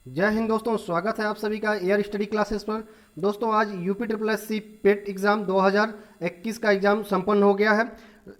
जय हिंद दोस्तों, स्वागत है आप सभी का एयर स्टडी क्लासेस पर। दोस्तों आज यूपी ट्रिपल एस सी पेट एग्ज़ाम 2021 का एग्ज़ाम संपन्न हो गया है।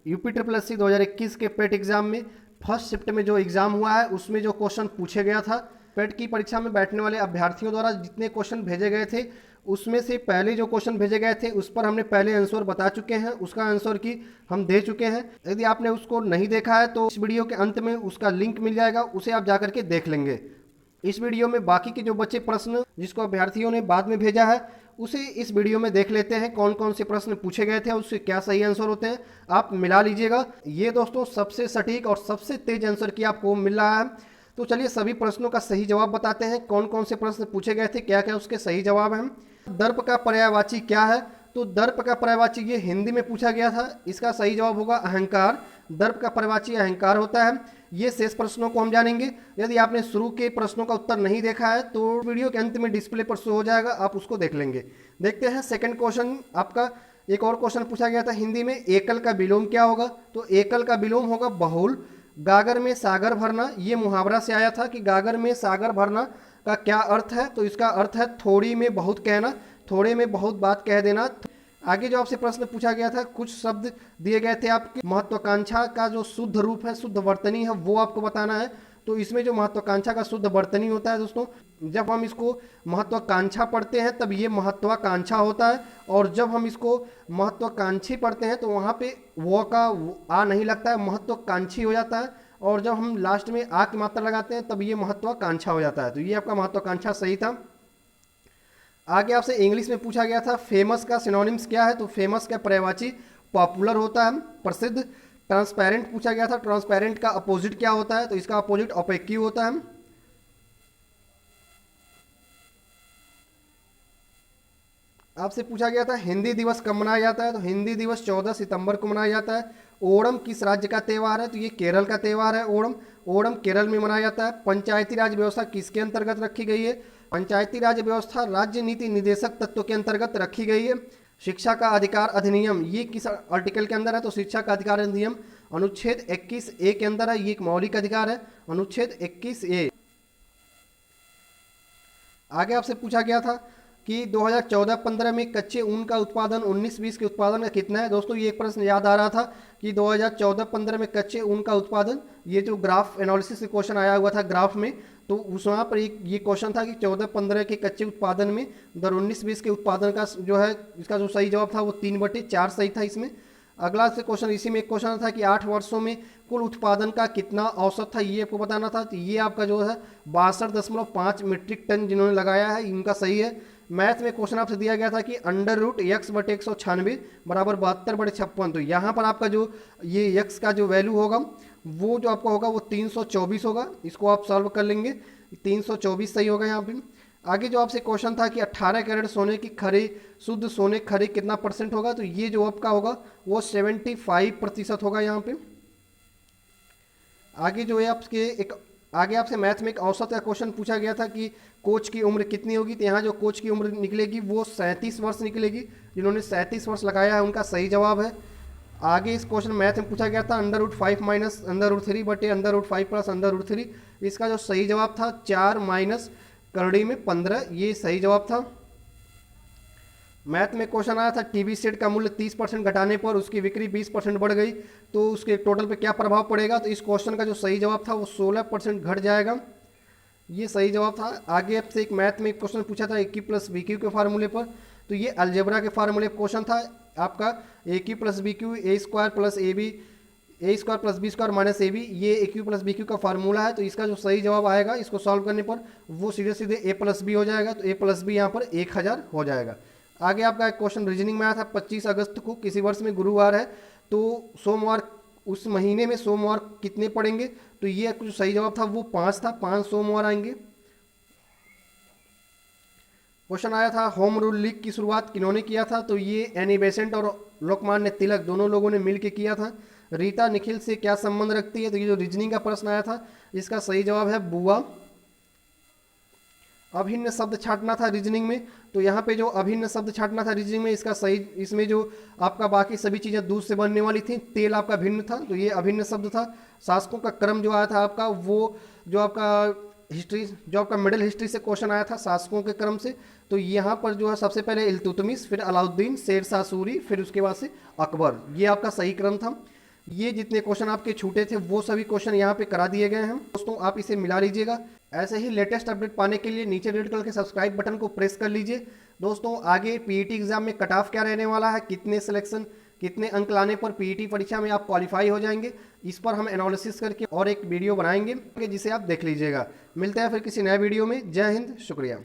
यूपी ट्रिपल एस सी 2021 के पेट एग्ज़ाम में फर्स्ट शिफ्ट में जो एग्ज़ाम हुआ है उसमें जो क्वेश्चन पूछे गया था, पेट की परीक्षा में बैठने वाले अभ्यर्थियों द्वारा जितने क्वेश्चन भेजे गए थे उसमें से पहले जो क्वेश्चन भेजे गए थे उस पर हमने पहले आंसर बता चुके हैं, उसका आंसर की हम दे चुके हैं। यदि आपने उसको नहीं देखा है तो इस वीडियो के अंत में उसका लिंक मिल जाएगा, उसे आप जाकर के देख लेंगे। इस वीडियो में बाकी के जो बच्चे प्रश्न जिसको अभ्यर्थियों ने बाद में भेजा है उसे इस वीडियो में देख लेते हैं, कौन कौन से प्रश्न पूछे गए थे और उसके क्या सही आंसर होते हैं, आप मिला लीजिएगा। ये दोस्तों सबसे सटीक और सबसे तेज आंसर की आपको मिल रहा है। तो चलिए सभी प्रश्नों का सही जवाब बताते हैं, कौन कौन से प्रश्न पूछे गए थे, क्या क्या उसके सही जवाब हैं। दर्प का पर्यायवाची क्या है? तो दर्प का पर्यायवाची ये हिंदी में पूछा गया था, इसका सही जवाब होगा अहंकार। दर्प का पर्यायवाची अहंकार होता है। ये शेष प्रश्नों को हम जानेंगे। यदि आपने शुरू के प्रश्नों का उत्तर नहीं देखा है तो वीडियो के अंत में डिस्प्ले पर शो हो जाएगा, आप उसको देख लेंगे। देखते हैं सेकंड क्वेश्चन आपका। एक और क्वेश्चन पूछा गया था हिंदी में, एकल का विलोम क्या होगा? तो एकल का विलोम होगा बहुल। गागर में सागर भरना, ये मुहावरा से आया था कि गागर में सागर भरना का क्या अर्थ है? तो इसका अर्थ है थोड़ी में बहुत कहना, थोड़े में बहुत बात कह देना। आगे जो आपसे प्रश्न पूछा गया था, कुछ शब्द दिए गए थे आपके, महत्वाकांक्षा का जो शुद्ध रूप है, शुद्ध वर्तनी है, वो आपको बताना है। तो इसमें जो महत्वाकांक्षा का शुद्ध वर्तनी होता है दोस्तों, जब हम इसको महत्वाकांक्षा पढ़ते हैं तब ये महत्वाकांक्षा होता है, और जब हम इसको महत्वाकांक्षी पढ़ते हैं तो वहाँ पे वो का आ नहीं लगता है, महत्वाकांक्षी हो जाता है। और जब हम लास्ट में आ की मात्रा लगाते हैं तब ये महत्वाकांक्षा हो जाता है। तो ये आपका महत्वाकांक्षा सही था। आगे आपसे इंग्लिश में पूछा गया था फेमस का सिनोनिम्स क्या है? तो फेमस का पर्यायवाची पॉपुलर होता है, प्रसिद्ध। ट्रांसपेरेंट पूछा गया था, ट्रांसपेरेंट का अपोजिट क्या होता है? तो इसका अपोजिट ओपेक्यू होता है। आपसे पूछा गया था हिंदी दिवस कब मनाया जाता है? तो हिंदी दिवस 14 सितंबर को मनाया जाता है। ओणम किस राज्य का त्यौहार है? तो ये केरल का त्यौहार है ओणम। ओणम केरल में मनाया जाता है। पंचायती राज व्यवस्था किसके अंतर्गत रखी गई है? पंचायती राज व्यवस्था राज्य नीति निदेशक तत्व के अंतर्गत रखी गई है। शिक्षा का अधिकार अधिनियम ये किस आर्टिकल के अंदर है? तो शिक्षा का अधिकार अधिनियम अनुच्छेद 21A के अंदर है। ये एक मौलिक अधिकार है, अनुच्छेद 21A। आगे आपसे पूछा गया था कि 2014-15 में कच्चे ऊन का उत्पादन 19-20 के उत्पादन का कितना है? दोस्तों ये एक प्रश्न याद आ रहा था कि 2014-15 में कच्चे ऊन का उत्पादन, ये जो ग्राफ एनालिसिस से क्वेश्चन आया हुआ था ग्राफ में, तो उस वहाँ पर एक ये क्वेश्चन था कि 14-15 के कच्चे उत्पादन में दर 19-20 के उत्पादन का जो है, इसका जो सही जवाब था वो 3/4 सही था इसमें। अगला से क्वेश्चन, इसी में एक क्वेश्चन था कि 8 वर्षों में कुल उत्पादन का कितना औसत था, ये आपको बताना था। तो ये आपका जो है 62.5 मीट्रिक टन जिन्होंने लगाया है, इनका सही है। मैथ में क्वेश्चन आपसे दिया गया था कि √x/196 बराबर 72/56। तो यहाँ पर आपका जो ये x का जो वैल्यू होगा वो जो आपका होगा वो 324 होगा। इसको आप सॉल्व कर लेंगे, 324 सही होगा यहाँ पे। आगे जो आपसे क्वेश्चन था कि 18 कैरेट सोने की खरी, शुद्ध सोने खरी कितना परसेंट होगा? तो ये जो आपका होगा वो 75% होगा यहाँ पे। आगे जो है आपके एक, आगे आपसे मैथ में एक औसत का क्वेश्चन पूछा गया था कि कोच की उम्र कितनी होगी? तो यहाँ जो कोच की उम्र निकलेगी वो 37 वर्ष निकलेगी। जिन्होंने 37 वर्ष लगाया है उनका सही जवाब है। आगे इस क्वेश्चन मैथ में पूछा गया था √5 माइनस √3 बटे √5 प्लस √3। इसका जो सही जवाब था 4 माइनस करड़ी में 15, ये सही जवाब था। मैथ में क्वेश्चन आया था टीवी सेट का मूल्य 30% घटाने पर उसकी बिक्री 20% बढ़ गई, तो उसके टोटल पे क्या प्रभाव पड़ेगा? तो इस क्वेश्चन का जो सही जवाब था वो 16% घट जाएगा, ये सही जवाब था। आगे आपसे एक मैथ में एक क्वेश्चन पूछा था AQ+BQ के फार्मूले पर, तो ये अलजेब्रा के फार्मूले क्वेश्चन था आपका। AQ+BQ A² + B² ये AQ+BQ का फार्मूला है। तो इसका जो सही जवाब आएगा इसको सॉल्व करने पर वो सीधे सीधे A+B हो जाएगा। तो A+B यहाँ पर 1000 हो जाएगा। आगे आपका एक क्वेश्चन रीजनिंग में आया था 25 अगस्त को किसी वर्ष में गुरुवार है, तो सोमवार उस महीने में सोमवार कितने पड़ेंगे? तो ये जो सही जवाब था वो 5 था, 5 सोमवार आएंगे। क्वेश्चन आया था होम रूल लीग की शुरुआत किन्होंने किया था? तो ये एनी बेसेंट और लोकमान्य तिलक दोनों लोगों ने मिलकर किया था। रीता निखिल से क्या संबंध रखती है? तो ये जो रीजनिंग का प्रश्न आया था इसका सही जवाब है बुआ। अभिन्न शब्द छाटना था रीजनिंग में, तो यहाँ पे जो अभिन्न शब्द छाटना था रीजनिंग में, इसका सही, इसमें जो आपका बाकी सभी चीज़ें दूध से बनने वाली थी, तेल आपका भिन्न था, तो ये अभिन्न शब्द था। शासकों का क्रम जो आया था आपका वो जो आपका हिस्ट्री, जो आपका मिडिल हिस्ट्री से क्वेश्चन आया था शासकों के क्रम से, तो यहाँ पर जो है सबसे पहले इल्तुतमिश, फिर अलाउद्दीन, शेर शाह सूरी, फिर उसके बाद से अकबर, ये आपका सही क्रम था। ये जितने क्वेश्चन आपके छूटे थे वो सभी क्वेश्चन यहाँ पे करा दिए गए हैं दोस्तों, आप इसे मिला लीजिएगा। ऐसे ही लेटेस्ट अपडेट पाने के लिए नीचे रेड कलर के सब्सक्राइब बटन को प्रेस कर लीजिए। दोस्तों आगे पीईटी एग्जाम में कट ऑफ क्या रहने वाला है, कितने सिलेक्शन, कितने अंक लाने पर पीईटी परीक्षा में आप क्वालिफाई हो जाएंगे, इस पर हम एनालिसिस करके और एक वीडियो बनाएंगे जिसे आप देख लीजिएगा। मिलते हैं फिर किसी नए वीडियो में। जय हिंद, शुक्रिया।